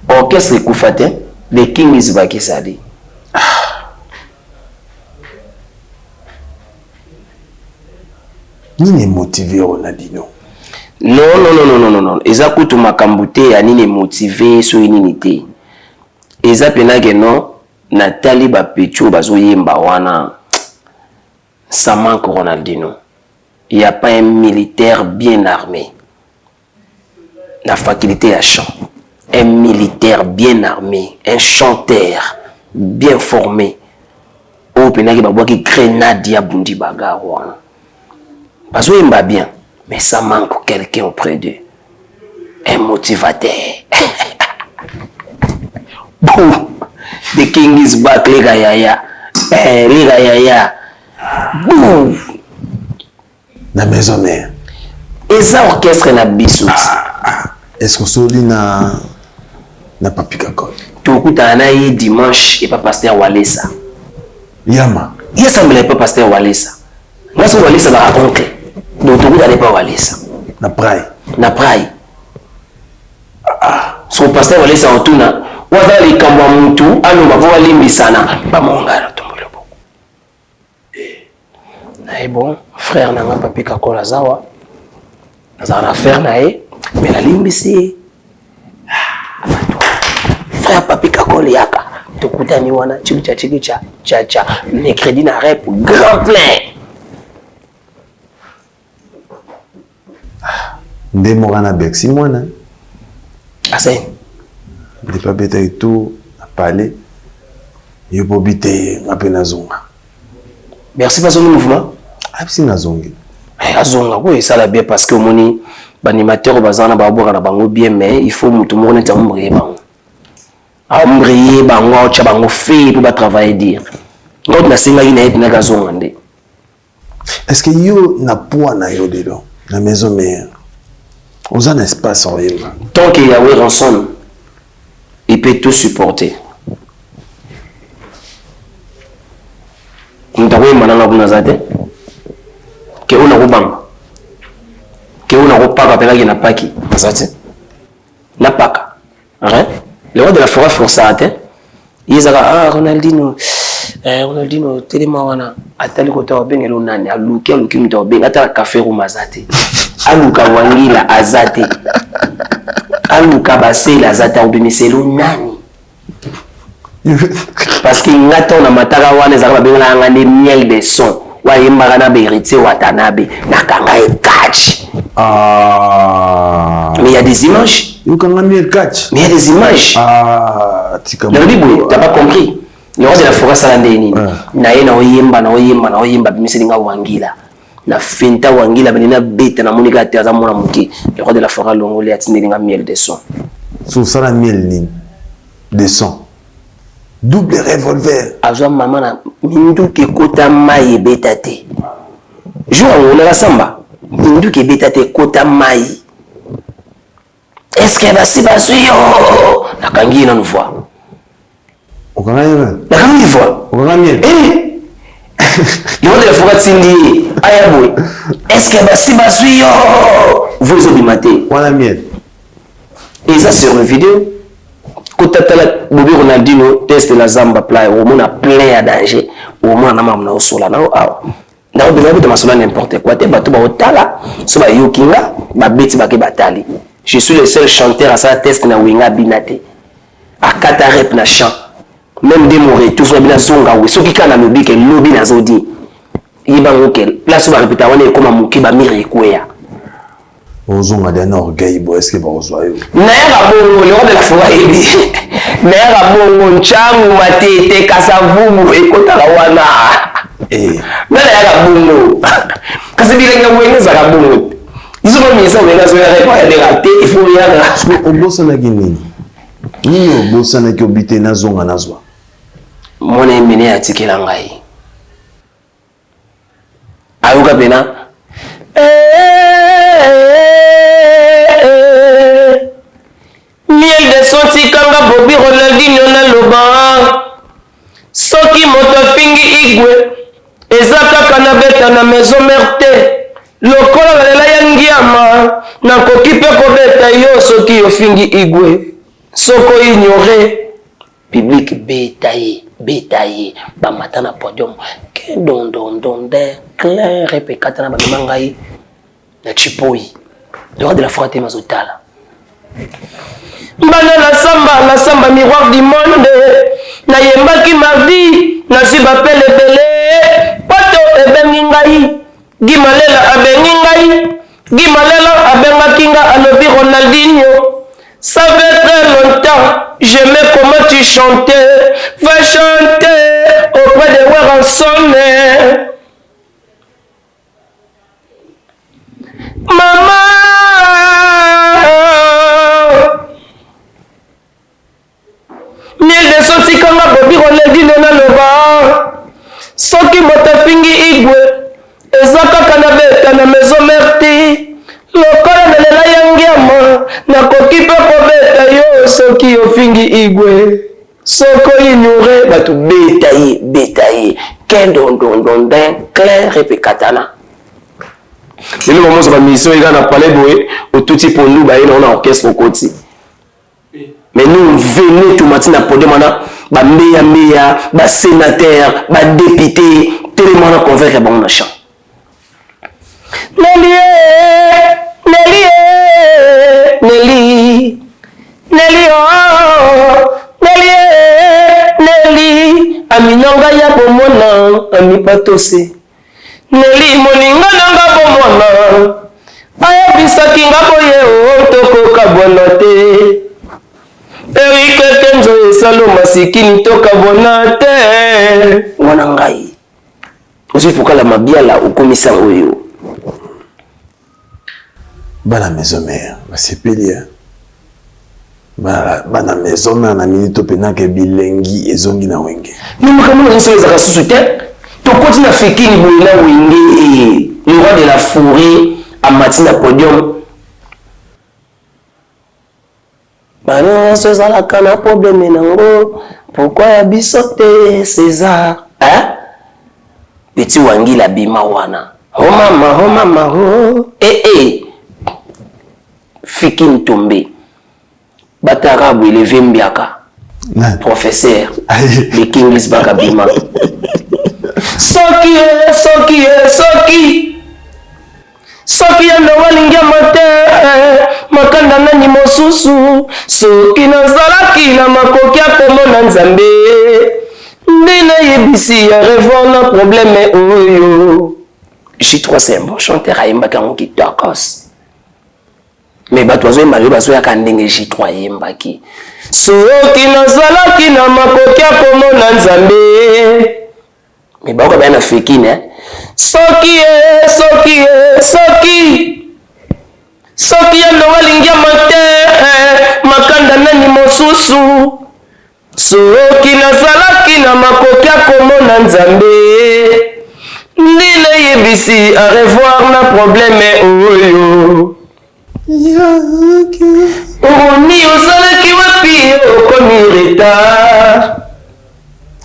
Orchestre Koufate, le King is Bakisadi. Nini motivé Ronaldinho? Non. Eza kutu makambute ya nini motivé so inité. Eza penage non Nathalie Bapecho bazoyemba wana. Ça manque Ronaldinho. Il n'y a pas un militaire bien armé. La faculté à chant. Un militaire bien armé, un chanteur bien formé. Au penagi babwa qui grenade ya bundi bagarre. Parce qu'il m'a bien, mais ça manque quelqu'un auprès d'eux. un motivateur. Boum, the king is back, les gars, yaya. Les gars, yaya. Boum. La maison mère. Et ça, orchestre na bisous. Est-ce que Soli na papi kakol? Tout coup, t'as un dimanche et pas pasteur Walesa. Yama. Il semblait pas pasteur Walesa. Moi, c'est Walesa va oncle. Donc, tout coup, t'allais pas Walesa. Na praille. Na praille. Son pasteur Walesa en tout na. Ouaza les kambwa mutu, anu mabwa limbisana. Ba mongara tombolo boko. Eh bon, frère n'a pas papi kakola zawa. Zara frère nae, mais la limbisi. Frère papi kakola yaka. Tokutani wana chikicha cha mercredi na rep grand plein. Ndemorana Bexi mwana. Assez. De pas bêta et tout à parler. Yo bobité ngapena zonga. Merci pas son mouvement. Absi na zongi. Azonga oui ça la bien parce que moni animateur bazana ba boka na bango bien mais il faut mutu mo neta mbrier bango. Ambrier bango cha bango fait pour ba travailler dire. Donc na singa ina et na gazonga ndé. Est-ce que yo na poids na yo dedans la maison mère? On a un espace en rien. Tant qu'il y a Yahweh rançon, il peut tout supporter. On t'a vu maintenant pour Nazate. Que on a robang. Que on a repas appelé qui n'a pas qui. Nazate. N'a pas. Hein? Le roi de la forêt forçate. Ils a Ronaldinho. Ronaldinho tellement wana. Atali ko taw ben elonani aluki mtaw ben ata café ro Mazate. Aluka wangila azate. Aluka basela azate obemiselo nani. Parce que ngata on a mataka wana ezaka babengala ngane miel de son. Wa yembaka na berité watanabe nakanga e catch. Ah. Mais il y a des images. Yo kanga miel catch. Mais il y a des images. Ah, tika. Dans le Bible, t'as pas compris. Le roi de la forêt salandeni. Na ye na oyemba bimiselinga wangila. Na finta wangila benina bete na monika te aza mona muki. Le roi de la forêt longoli atinelinga miel de son. Sous ça la miel ni de son. Double revolver. Azwa mama na mindu ke kota mai betate. Jour on la samba. Mindu ke betate kota mai. Est-ce que va se passer yo? Na kangi na nous voit. On a rien. Na kangi voit. On a miel. Eh. Le roi de la forêt tindi ayaboy. Est-ce que va se passer yo? Vous obimaté. On a miel. Et ça sur une vidéo. Quand tu as Bobby Ronaldinho teste la zamba play, au moins plein à danger, au moins na mamna osola na awa. Na obina bita masola n'importe quoi, te bato ba otala, so ba yokinga, ba beti ba ke batali. Je suis le seul chanteur à ça test na winga binate. A kata rep na chant. Même des mots tout soit bien zonga oui, so ki kana lobi ke lobi na zodi. Yiba ngokel, place ba répéta wana e koma muki ba mire kwea. Ozonga d'un orgueil, bo est-ce que ba ozoyo? Naera bongo le roi de la forêt ebi. Naera bongo nchangu matete kasavumu ekotala wana. Eh. Naera bongo. Kasi bilenga mwenza ka bongo. Izo ba misa wenga zo ya repa ya derate il faut ya. Obosa na gini. Ni obosa na ki obite na zonga na zwa. Mona emene ya tikela ngai. Ayuka pena. Miel de son tikanga Bobby Ronaldinho na loba. Soki moto fingi igwe eza kaka na beta na maison merte. Lokola balela ya ngiama nakoki mpe kobeta yo soki yo fingi igwe. Soko ignore public betaye bamata na podium ke don de clair repekata na bamangai na chipoi. Le roi de la forêt mazotala. Mbana la samba miroir du monde. Na yembaki mardi na si bapele bele. Pato ebengi ngai. Gimalela abengi ngai. Gimalela abengaki nga alobi Ronaldinho. Ça fait très longtemps. J'aimais comment tu chantais. Va chanter auprès de Warranson. Maman. fingi igwe soko ignoré batu betaye quel don clair et katana le moment sur la mission il a parlé boé au tout type pour nous bah on a orchestre au côté mais nous venons tout matin à podium ba meya ba sénateur ba député tellement on convaincre bon on chant Nelly aminanga ya bomona ami patose Nelly moninga nanga bomona ayebisaki nga boye tokoka bona te Erike Kenzo esalo masikini tokabona te mwana ngai osi fokala mabiala okomisa oyo bana maison mère basepeli bana maison mère na minute penaka bilengi ezongi na wenge ni makambo na so ezaka susu te tokoti na fekini boye na wenge le roi de la forêt amati na podium bana so ezalaka na problème nango pourquoi ya biso te César hein petit wangila bima wana oh mama oh Fiki Ntombe Batarabu élevé Mbiaka professeur de Kingis Bakabima Soki ando walingia mate makanda nani mosusu soki nazalaki na makoki akomona nzambe ndina yebisi ya revoir na problème oyo J3 c'est un bon chanteur ayembaka ngo kitokos mais bato bazo yemba bazo yaka ndenge J3 yembaki soki nazalaki na makoki akomona nzambe mais bako bana fekine soki ando walingia mate makanda nani mosusu soki nazalaki na makoki akomona nzambe ndina yebisi a revoir na problème oyo Oni ozalaki wapi okomi retard.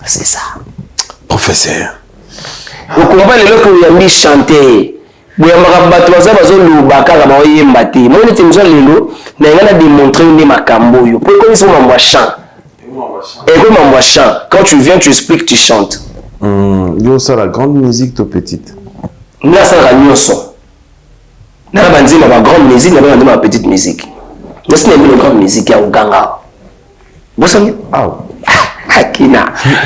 C'est ça. Professeur. Vous comprenez le que vous avez chanté. Vous avez démontré quand tu viens, tu expliques, tu chantes. Ça la grande musique, toi petite. Là, ça la nyonso. Là, la grande musique, là, la petite musique. Là, c'est la grande musique, il y a Uganga. Vous savez? Ah. Akina.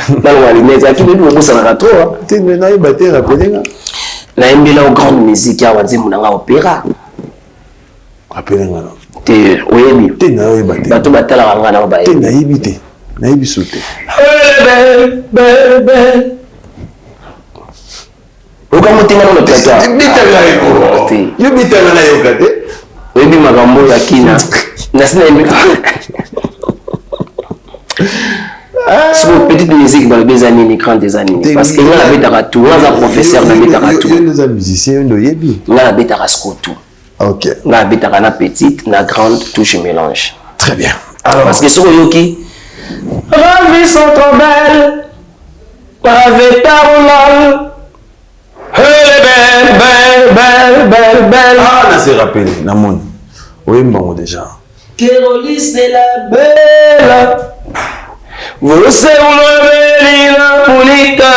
Dans le Walinez, Akina, vous savez trop. Tu n'as pas été rappelé. La grande musique, il y a un opéra. Rappelez-moi. Oui, oui. Tu n'as pas été. Tu n'as pas été. Tu n'as pas été. Naïbi sauté. Belle. Okambo tinga no tata. Bitala yo. Yo bitala na yo kate. Webi magambo ya kina. Nasina imi. C'est une petite musique dans les années ni grande des années parce que là la bête à tout, là un professeur na bête à tout. Il y a des musiciens de yebi. Là la bête à tout. OK. Là la bête à na petite, na grande, tout je mélange. Très bien. Alors parce que sur yoki ravi sont trop belles. Avec ta roulade. Belle. Ah, là c'est rappelé, Namon. Oui, bon déjà. Kérolis c'est la belle. Vous savez la polita.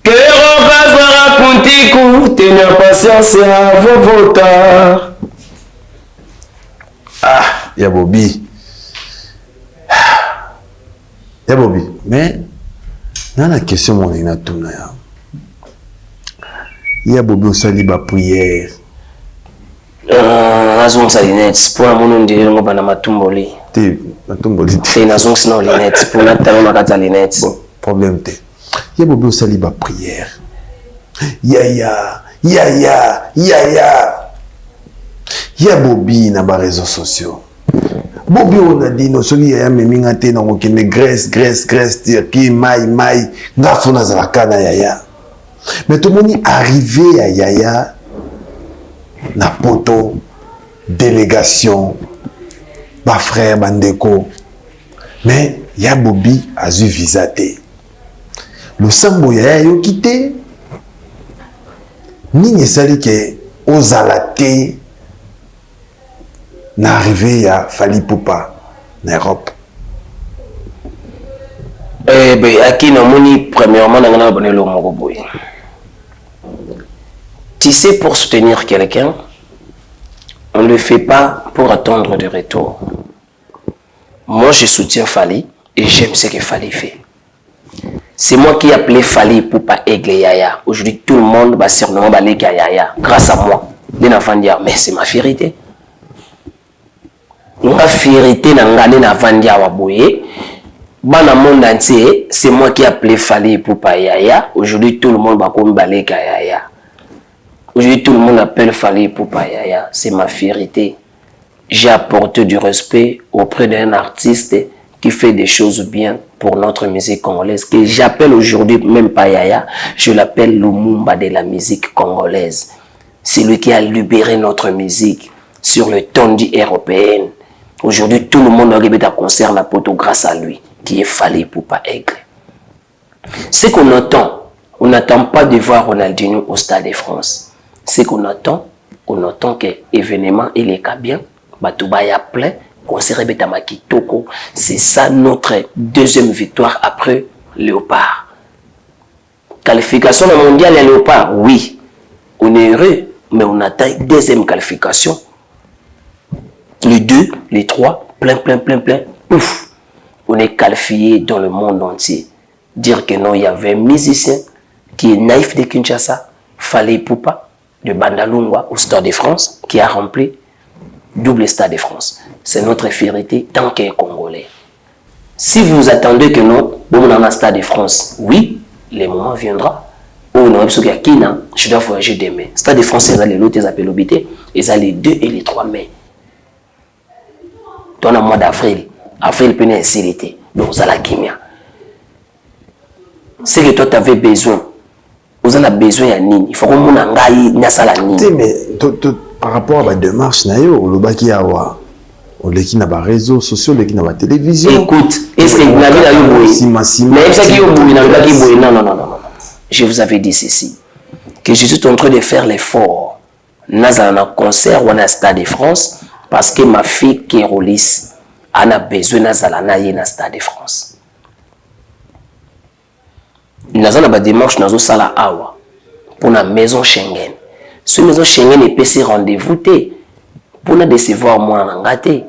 Kéro bazara puntiku. Tenir patience à vos votants. Ah, y'a Bobby. Y'a Bobby. Mais, dans la question, mon inatuna ya. Il y a Bobby au saliba prière. Nazong sa lunettes pour mon nom de l'ongo bana matumboli. T'es matumboli. T'es nazong sino lunettes pour la talon makata lunettes. Bon, problème t'es. Il y a Bobby au saliba prière. Ya. Il y a Bobby na ba réseaux sociaux. Bobby on a dit no soki ya meminga te na okende Grèce Turquie mai ngafuna za bakana yaya. Mais tout le monde est arrivé à Yaya, na poto, délégation, ba frère bandeko. Mais ya Bobby a eu visa te. Le sambo ya yo quitté. Nini sali ke ozala te na arrivé ya Fally Ipupa na Europe. Aki na moni premièrement na ngana bonelo moko boy. Tu sais, pour soutenir quelqu'un, on ne le fait pas pour attendre de retour. Moi, je soutiens Fally et j'aime ce que Fally fait. C'est moi qui ai appelé Fally Ipupa Aigle Yaya. Aujourd'hui, tout le monde va surnommer Balega Yaya grâce à moi. Les enfants disent, mais c'est ma vérité. Ma vérité, na vandia waboye. Dans le monde entier, c'est moi qui ai appelé Fally Ipupa Yaya. Aujourd'hui, tout le monde va comme Balega Yaya. Aujourd'hui, tout le monde appelle Fally Ipupa Yaya. C'est ma vérité. J'ai apporté du respect auprès d'un artiste qui fait des choses bien pour notre musique congolaise, que j'appelle aujourd'hui même pas Yaya, je l'appelle Lumumba de la musique congolaise. C'est lui qui a libéré notre musique sur le tondi européen. Aujourd'hui, tout le monde arrive à concert la poto grâce à lui, qui est Fally Ipupa Aigle. Ce qu'on attend, on n'attend pas de voir Ronaldinho au Stade de France. Ce qu'on attend, on attend que l'événement il est bien, Batouba ya plein, concert Betama Kitoko. C'est ça notre deuxième victoire après Léopard. Qualification mondiale à Léopard, oui. On est heureux, mais on attend deuxième qualification. Les 2, les 3, plein. Ouf, on est qualifié dans le monde entier. Dire que non, il y avait un musicien qui est naïf de Kinshasa, Fally Ipupa, de Bandalungwa au Stade de France, qui a rempli double Stade de France. C'est notre fierté tant qu'un Congolais. Si vous attendez que non, bon, on a un Stade de France, oui, le moment viendra. Où on a Kina, je dois voyager demain. Stade de France, c'est les lots, les appels obité, et ça les 2 et les 3 mai. Dans le mois d'avril, avril, peut ainsi l'été. Donc, ça la kimia. C'est que toi, tu avais besoin. Vous en avez besoin à Nini. Il faut qu'on ait un Nini. Mais par rapport à la démarche, le baki awa, on les qui n'a pas réseaux sociaux, les qui n'a pas télévision. Écoute, est-ce que la vie a eu non. Je vous avais dit ceci, que je suis en train de faire l'effort. Dans un concert ou un Stade de France, parce que ma fille Kérolis a besoin d'un Stade de France. Nous avons une démarche dans la awa pour la maison Schengen. Ce maison Schengen est passé rendez-vous pour ne décevoir moi en gâté.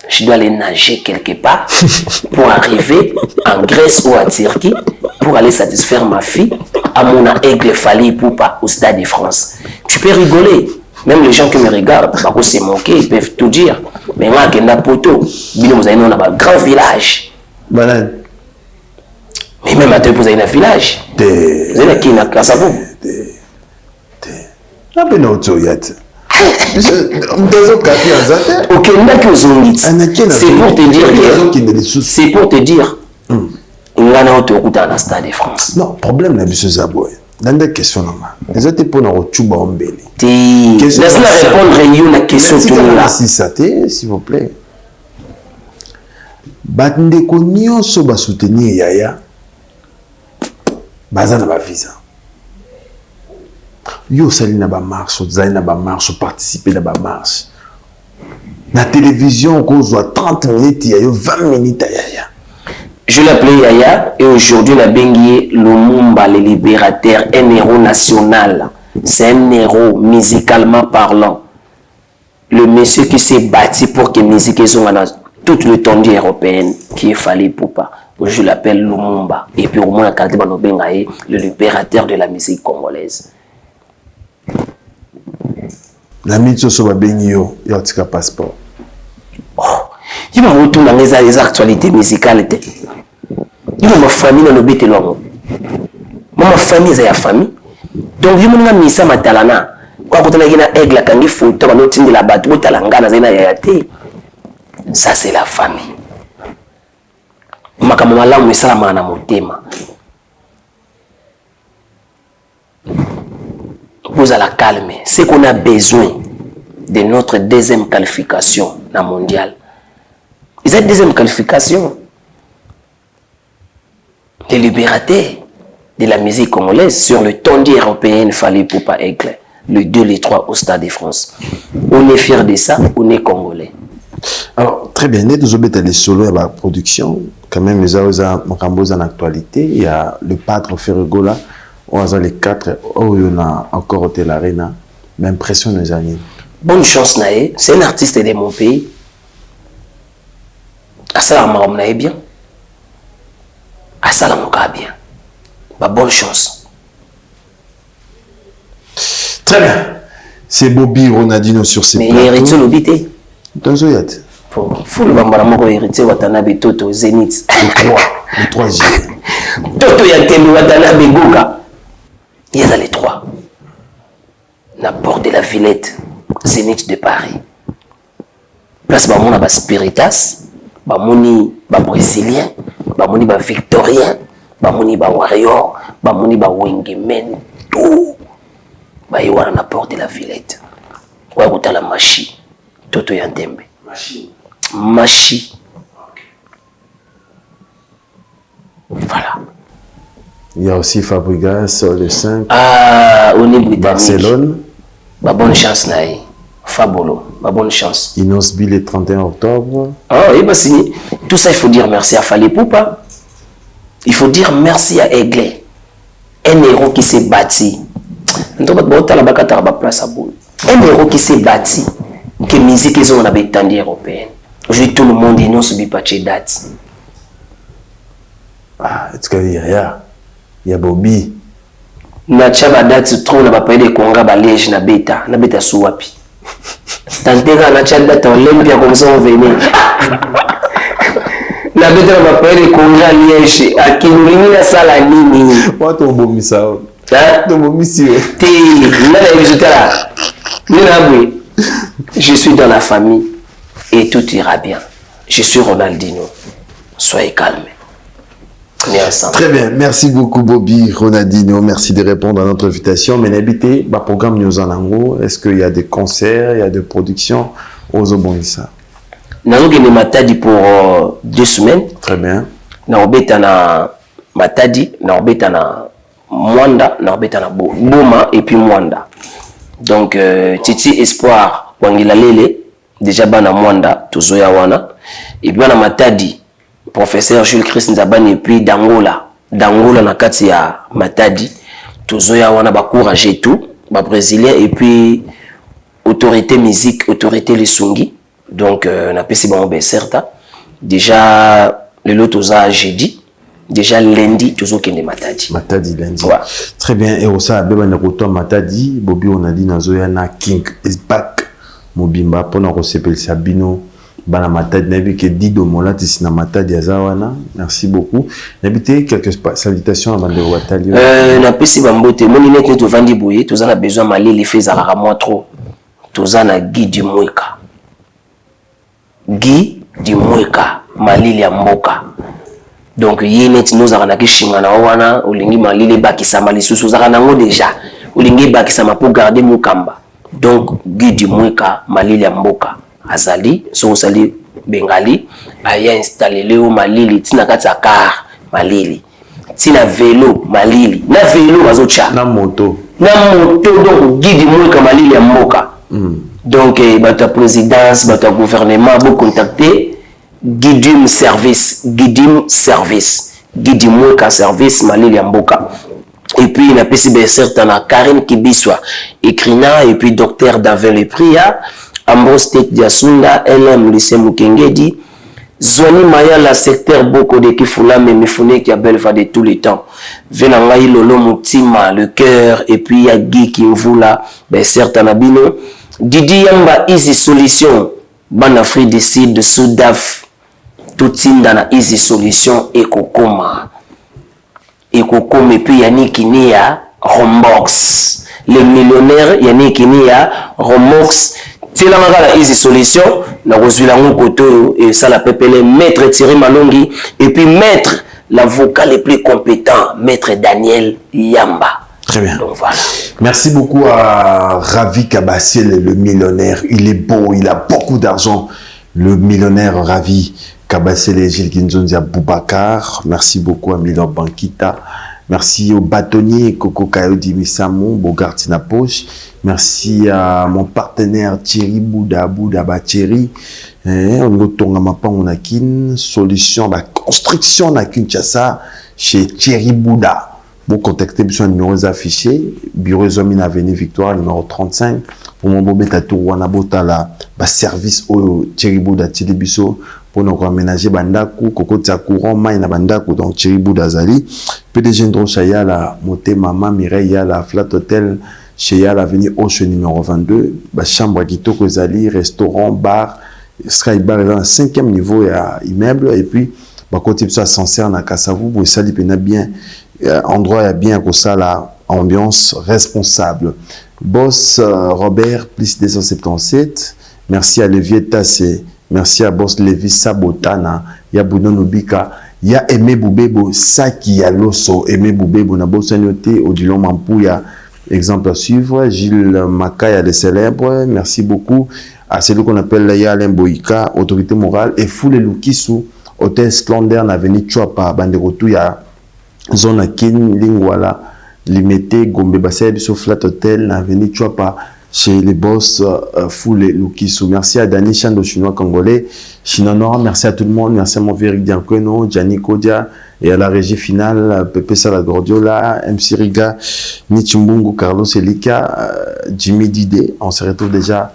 Je dois aller nager quelque part pour arriver en Grèce ou en Turquie pour aller satisfaire ma fille à mon Aigle Fally Ipupa au Stade de France. Tu peux rigoler. Même les gens qui me regardent, parce que c'est moqué, ils peuvent tout dire. Mais moi, je suis un poteau. Vous avez un grand village. Banane. Mais même à vous avez un village. Vous avez qui n'a qu'à savoir. C'est pour te dire. On a un autoroute dans le Stade de France. Non, problème, c'est ça. Dans des questions, les autres pour nous tuba ombeli. Laisse-la répondre à une question tout le monde. Si ça s'il vous plaît. Bande konyo so ba soutenir Yaya. Baza na ba visa. Yo sali na ba marche, zali na ba marche, participer na ba marche. Na télévision qu'on soit 30 minutes, il y a 20 minutes à Yaya. Je l'appelais Yaya et aujourd'hui la bengié Lumumba, le libérateur, un héros national. C'est un héros musicalement parlant. Le monsieur qui s'est bâti pour que la musique soit toute l'étendue européenne qui est Fally Ipupa. Je l'appelle Lumumba. Et puis au moins le libérateur de la musique congolaise. La mission sur Bengio, il y a un passeport. Oh, il m'a retourné dans les actualités musicales. Il m'a famille dans le bête long. Ma famille c'est la famille. Donc il m'a mis ça ma talana. Quand on a une aigle quand il faut toi nous tindre la batte, vous talanga na zena yate. Ça c'est la famille. Makamama la mu salama na motema. Vous allez calmer. C'est qu'on a besoin de notre deuxième qualification dans la mondiale. Ils ont une deuxième qualification. Les libérateurs de la musique congolaise sur le tondi européen Fally Ipupa Aigle. Le 2, le 3 au Stade de France. On est fiers de ça, on est congolais. Alors, très bien, nous avons les solos et la production. Quand même, nous avons en actualité. Il y a le Padre Ferregola, on a les 4, on a encore Hotel Arena. Mais impression nos amis. Bonne chance, Naé. C'est un artiste de mon pays. Assalamu bien. Assalamu bien. Bah, bonne chance. Très bien. C'est Bobby Ronaldinho sur ses plateaux. Mais héritier l'obité. Dans Zoyat. Faut le bambara moko héritier Watanabe Toto Zénith. Le 3 J. Toto Yatembe Watanabe Goka. Il y a les 3. La porte de la Villette, Zénith de Paris. Place Bamona ba Spiritas, Bamoni ba Brésilien, Bamoni ba Victorien, Bamoni ba Warrior, Bamoni ba Wengemen, tout. Ba Iwana na porte de la Villette. Wa kuta la Machi, Toto Yatembe. Machi. Voilà. Il y a aussi Fabregas le 5. Ah, on est britannique. Barcelone. Bah, bonne chance, Naï. Fabolo. Bah, bonne chance. Inosby le 31 octobre. Ah, et bah, si. Tout ça, il faut dire merci à Fally Ipupa. Il faut dire merci à Aigle. Un héros qui s'est bâti. Un héros qui s'est bâti. Que musique, ils ont une étendue européenne. Aujourd'hui, tout le monde est non subi pas de date. Ah, est-ce qu'il y a? Il y a Bobby. Na chaba date trop na bapa de konga balège na beta suwapi. Tanteka na chaba date Olympia comme ça on venait. Na beta na bapa de konga liège akinulingi na sala nini. What on bomi ça? Hein? On bomi si. Té, na na résultat là. Nina je suis dans la famille et tout ira bien. Je suis Ronaldinho. Soyez calme. Très bien, merci beaucoup Bobby Ronaldinho, merci de répondre à notre invitation. Mais n'habitez pas programme News en Ango. Est-ce qu'il y a des concerts, il y a des productions aux Obonissa? Nous avons Matadi pour 2 semaines. Très bien. Nous avons Matadi, nous avons Mwanda, nous avons Boma et puis Mwanda. Donc Titi Espoir, Wangila Lele, déjà bana Mwanda, Tuzoya Wana. Et puis on Matadi. Professeur Jules Christ Nzabani et puis Dangola na kati ya Matadi tozoya wana ba courage tout ba brésilien et puis autorité musique autorité Lisungi donc na pesi ba mbe certa déjà le lot oza jeudi déjà lundi tozo kende Matadi lundi ouais. Très bien et osa beba na koto Matadi Bobby on a dit nazoya na King is back mobimba pona ko sepelisa bino Bana Matadi n'avait que 10 domola tisina Matadi azawana. Merci beaucoup. N'habitez quelques salutations avant de Watali. Na pesi bambote moni net to vandi boye to za na besoin mali les faits à moi trop. To za na Guy du Mweka. Guy du Mweka malili ya mboka. Donc yenet nous za ki shinga na wana olingi malili bakisa mali susu za na ngo déjà. Olingi bakisa ma pour garder mukamba. Donc Guy du Mweka malili ya mboka. Azali, so sali bengali, aya installé Léo Malili, tina kati car Malili, tina vélo Malili, na vélo azocha, na moto, donc guide Mweka Malili ya mboka. Donc bata présidence, bata gouvernement, vous contacter Guidim service, Guidim Mweka service Malili ya mboka. Et puis il a PCB certain à Karine Kibiswa, écrina et puis docteur Davel Lepria. Ambrose Tek Diasunda, LM Lycée Mukengedi, Zoni Maya, la secteur Boko de Kifula, mais Mifune qui a belle va de tous les temps. Venangaï Lolo Mutima, le cœur, et puis il y a Guy Kimvula, ben certes Anabino. Didi Yamba Easy Solution, Banafri décide de Soudaf, tout dans la Easy Solution, Ekokoma. Ekokoma, et puis Yannick Nia, Rombox. Le millionnaire Yannick Nia, Rombox. C'est la easy solution, na reçu la koto et ça la pepele maître Thierry Malongi et puis maître l'avocat le plus compétent maître Daniel Yamba. Très bien. Donc voilà. Merci beaucoup à Ravi Kabassiel, le millionnaire. Il est beau, il a beaucoup d'argent. Le millionnaire Ravi Kabasele Gilles Kinzonzi Boubacar. Merci beaucoup à Milo Bankita. Merci au bâtonnier Coco Kayodi Misamou, Bogartina Poche. Merci à mon partenaire Thierry Bouda Thierry. On retourne à ma pan on a kin solution la construction na Kinshasa chez Thierry Bouda. Vous contactez besoin numéros affichés. Bureau Zomine Avenue Victoire numéro 35. Pour mon bobé tatou wana bota la service au Thierry Bouda Tidibiso. Pour nous aménager bandaku koko tia courant mai na bandaku donc Thierry Bouda Zali PDG Ndrocha ya la Moté Mama Mireille ya la Flat Hotel chez ya l'avenue Oche numéro 22 ba chambre kitoko Zali restaurant bar Sky Bar dans le 5e niveau ya immeuble et puis ba côté ça ascenseur na Kasavu pour sali pena bien endroit ya bien ko ça la ambiance responsable boss Robert plus 277 merci à Levier Tassé. Merci à Boss Levi Sabotana, ya Bruno Nobika, ya Aimé Boubebo, Saki ya Loso, Aimé Boubebo, na Bossa Nyoté, Odilon Mampouya, exemple à suivre, Gilles Makaya, les célèbres, merci beaucoup à celui qu'on appelle Laya Alain Boïka, autorité morale, et Foule Lukisu, hôtel Splendeur, na veni Chouapa, Banderotou, ya Zone Akin, Lingwala, Limité, Gombe Bassé, Bisso Flat Hotel, na veni Chouapa, chez les boss Foule Lukisu. Merci à Dani Chando, chinois congolais. Chinonora, merci à tout le monde. Merci à mon Véric Dianqueno, Gianni Kodia et à la régie finale, Pepe Salagordiola, MC Riga, Nichimbungu, Carlos Elika, Jimmy Didé. On se retrouve déjà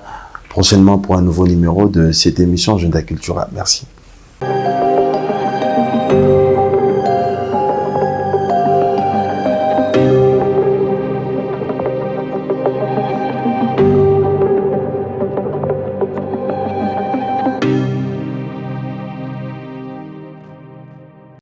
prochainement pour un nouveau numéro de cette émission Agenda Cultura. Merci.